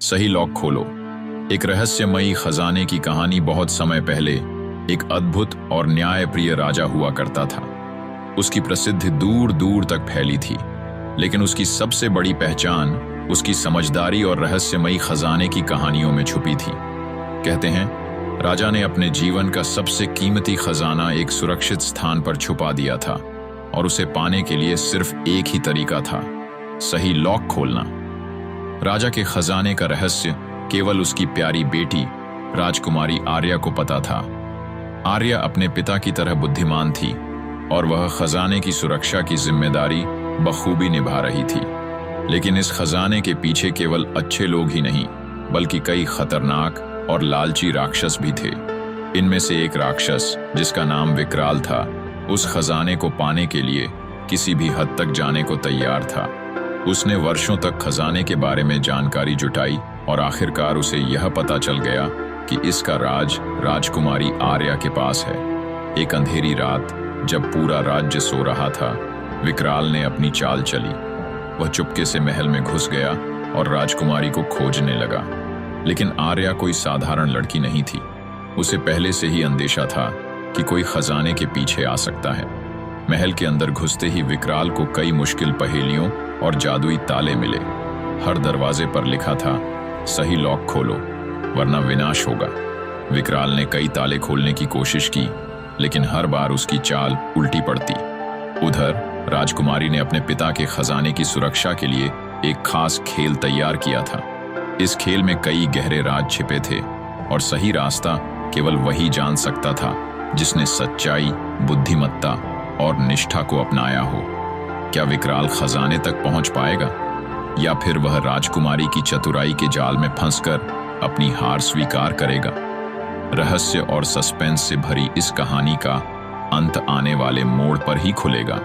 सही लॉक खोलो। एक रहस्यमयी खजाने की कहानी। बहुत समय पहले एक अद्भुत और न्यायप्रिय राजा हुआ करता था। उसकी प्रसिद्धि दूर दूर तक फैली थी, लेकिन उसकी सबसे बड़ी पहचान उसकी समझदारी और रहस्यमयी खजाने की कहानियों में छुपी थी। कहते हैं, राजा ने अपने जीवन का सबसे कीमती खजाना एक सुरक्षित स्थान पर छुपा दिया था, और उसे पाने के लिए सिर्फ एक ही तरीका था, सही लॉक खोलना। राजा के खजाने का रहस्य केवल उसकी प्यारी बेटी राजकुमारी आर्या को पता था। आर्या अपने पिता की तरह बुद्धिमान थी, और वह खजाने की सुरक्षा की जिम्मेदारी बखूबी निभा रही थी। लेकिन इस खजाने के पीछे केवल अच्छे लोग ही नहीं, बल्कि कई खतरनाक और लालची राक्षस भी थे। इनमें से एक राक्षस, जिसका नाम विकराल था, उस खजाने को पाने के लिए किसी भी हद तक जाने को तैयार था। उसने वर्षों तक खजाने के बारे में जानकारी जुटाई, और आखिरकार उसे यह पता चल गया कि इसका राज राजकुमारी आर्या के पास है। एक अंधेरी रात, जब पूरा राज्य सो रहा था, विकराल ने अपनी चाल चली। वह चुपके से महल में घुस गया और राजकुमारी को खोजने लगा। लेकिन आर्या कोई साधारण लड़की नहीं थी। उसे पहले से ही अंदेशा था कि कोई खजाने के पीछे आ सकता है। महल के अंदर घुसते ही विकराल को कई मुश्किल पहेलियों और जादुई ताले मिले। हर दरवाजे पर लिखा था, सही लॉक खोलो वरना विनाश होगा। विकराल ने कई ताले खोलने की कोशिश की, लेकिन हर बार उसकी चाल उल्टी पड़ती। उधर राजकुमारी ने अपने पिता के खजाने की सुरक्षा के लिए एक खास खेल तैयार किया था। इस खेल में कई गहरे राज छिपे थे, और सही रास्ता केवल वही जान सकता था जिसने सच्चाई, बुद्धिमत्ता और निष्ठा को अपनाया हो। क्या विकराल खजाने तक पहुंच पाएगा, या फिर वह राजकुमारी की चतुराई के जाल में फंसकर अपनी हार स्वीकार करेगा? रहस्य और सस्पेंस से भरी इस कहानी का अंत आने वाले मोड़ पर ही खुलेगा।